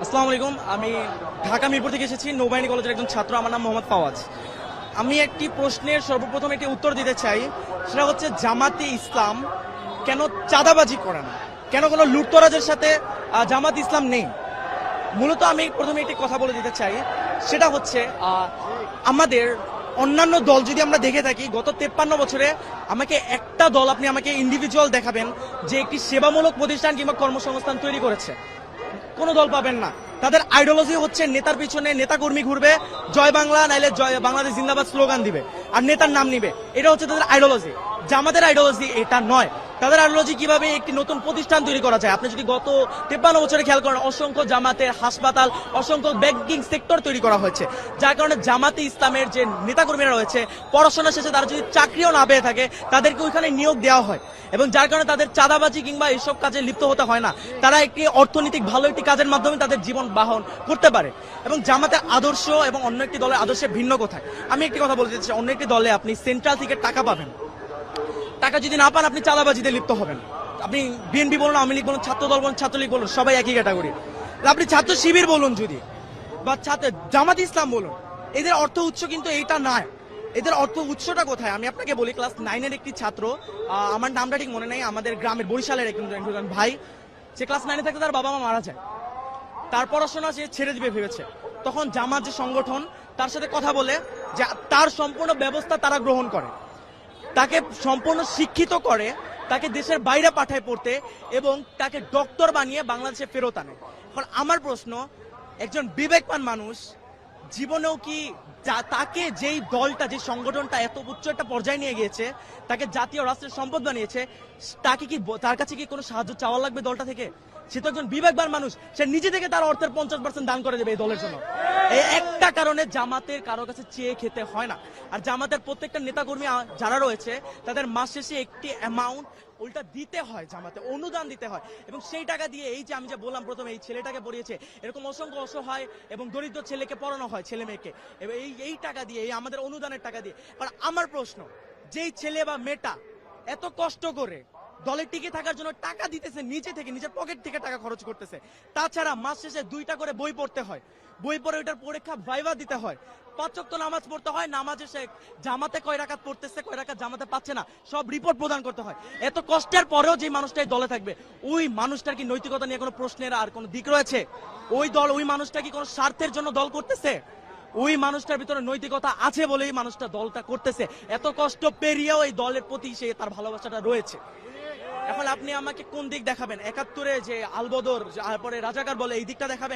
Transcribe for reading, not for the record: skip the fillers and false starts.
আসসালামু আলাইকুম। আমি ঢাকা মিরপুর থেকে এসেছি, নৌবাহিনী কলেজের একজন ছাত্র। আমার নাম মোহাম্মদ ফাওয়াজ। আমি একটি প্রশ্নের সর্বপ্রথম একটি উত্তর দিতে চাই, সেটা হচ্ছে জামাতে ইসলাম কেন চাঁদাবাজি করে না, কেন কোনো লুটতরাজের সাথে জামাত ইসলাম নেই। মূলত আমি প্রথমে একটি কথা বলে দিতে চাই, সেটা হচ্ছে আমাদের অন্যান্য দল যদি আমরা দেখে থাকি গত 53 বছরে আমাকে একটা দল আপনি আমাকে ইন্ডিভিজুয়াল দেখাবেন যে একটি সেবামূলক প্রতিষ্ঠান কিংবা কর্মসংস্থান তৈরি করেছে। কোনো দল পাবেন না। তাদের আইডিওলজি হচ্ছে নেতার পিছনে নেতা কর্মী ঘুরবে, জয় বাংলা নাইলে জয় বাংলাদেশ জিন্দাবাদ স্লোগান দিবে আর নেতার নাম নিবে। এটা হচ্ছে তাদের আইডিওলজি। জামাতের আইডিওলজি এটা নয়। তাদের আইডিওলজি কিভাবে একটি নতুন প্রতিষ্ঠান তৈরি করা যায়। আপনি যদি গত 53 বছরে খেয়াল করেন, অসংখ্য জামাতের হাসপাতাল, অসংখ্য ব্যাংকিং সেক্টর তৈরি করা হয়েছে, যার কারণে জামাতে ইসলামের যে নেতাকর্মীরা রয়েছে পড়াশোনা শেষে তারা যদি চাকরিও না পেয়ে থাকে তাদেরকে ওইখানে নিয়োগ দেওয়া হয়, এবং যার কারণে তাদের চাঁদাবাজি কিংবা এইসব কাজে লিপ্ত হতে হয় না। তারা একটি অর্থনৈতিক ভালো একটি কাজের মাধ্যমে তাদের জীবন বাহন করতে পারে। এবং জামাতের আদর্শ এবং অন্য একটি দলের আদর্শে ভিন্ন কোথায়। আমি একটি কথা বলতে চাই, অন্য একটি দলে আপনি সেন্ট্রাল থেকে টাকা পাবেন, টাকা যদি না পান আপনি চাঁদাবাজিতে লিপ্ত হবেন। আপনি বিএনপি বলুন, আওয়ামী লীগ বলুন, ছাত্র দল বলুন, ছাত্রলীগ বলুন, সবাই একই ক্যাটাগরি। আপনি ছাত্র শিবির বলুন যদি, বা ছাত্র জামাত ইসলাম বলুন, এদের অর্থ উৎস কিন্তু এইটা নয়। এদের অর্থ উৎসটা কোথায় আমি আপনাকে বলি। ক্লাস 9-এর একটি ছাত্র, আমার নামটা ঠিক মনে নেই, আমাদের গ্রামের বরিশালের একজন ভাই, সে ক্লাস 9-এ থাকতে তার বাবা মা মারা যায়, তার পড়াশোনা সে ছেড়ে দিবে ভেবেছে। তখন জামাত যে সংগঠন তার সাথে কথা বলে যে তার সম্পূর্ণ ব্যবস্থা তারা গ্রহণ করে, তাকে সম্পূর্ণ শিক্ষিত করে, তাকে দেশের বাইরে পাঠায় পড়তে, এবং তাকে ডক্টর বানিয়ে বাংলাদেশে ফেরত আনে। এখন আমার প্রশ্ন, একজন বিবেকবান মানুষ জীবনেও কি তাকে যেই দলটা, যে সংগঠনটা এত উচ্চ একটা পর্যায়ে নিয়ে গিয়েছে, তাকে জাতীয় রাষ্ট্রের সম্পদ বানিয়েছে, তাকে কি, তার কাছে কি কোনো সাহায্য চাওয়া লাগবে দলটা থেকে? সে তো একজন বিবেকবান মানুষ, সে নিজে থেকে তার অর্থের 50% দান করে দেবে এই দলের জন্য। এই একটা কারণে জামাতের কারো কাছে চেয়ে খেতে হয় না। আর জামাতের প্রত্যেকটা নেতাকর্মী যারা রয়েছে তাদের মাস শেষে একটি অ্যামাউন্ট উল্টা দিতে হয়, জামাতে অনুদান দিতে হয়, এবং সেই টাকা দিয়ে এই যে আমি যে বললাম প্রথমে, এই ছেলেটাকে পড়িয়েছে, এরকম অসংখ্য অসহায় এবং দরিদ্র ছেলেকে পড়ানো হয়, ছেলে মেয়েকে, এবং এই টাকা দিয়ে, এই আমাদের অনুদানের টাকা দিয়ে। আর আমার প্রশ্ন, যেই ছেলে বা মেয়েটা এত কষ্ট করে দলে টিকে থাকার জন্য টাকা দিতেছে, নিজে থেকে নিজের পকেট থেকে টাকা খরচ করতেছে, তাছাড়া মাস শেষে 2টা করে বই পড়তে হয়, বই পড়ে ওইটার পরীক্ষা ভাইভা দিতে হয়, 5 ওয়াক্ত নামাজ পড়তে হয়, নামাজে সে জামাতে কয় রাকাত পড়তেছে, কয় রাকাত জামাতে পাচ্ছে না, সব রিপোর্ট প্রদান করতে হয়। এত কষ্টের পরেও যে মানুষটাই দলে থাকবে, ওই মানুষটার কি নৈতিকতা নিয়ে কোনো প্রশ্নের আর কোনো দিক রয়েছে? ওই মানুষটা কি কোনো স্বার্থের জন্য দল করতেছে? ওই মানুষটার ভিতরে নৈতিকতা আছে বলেই মানুষটা দলটা করতেছে। এত কষ্ট পেরিয়েও এই দলের প্রতি সে তার ভালোবাসাটা রয়েছে। এখন আপনি আমাকে কোন দিক দেখাবেন? 71-এ যে আলবদর, তারপরে রাজাকার বলে, এই দিকটা দেখাবেন?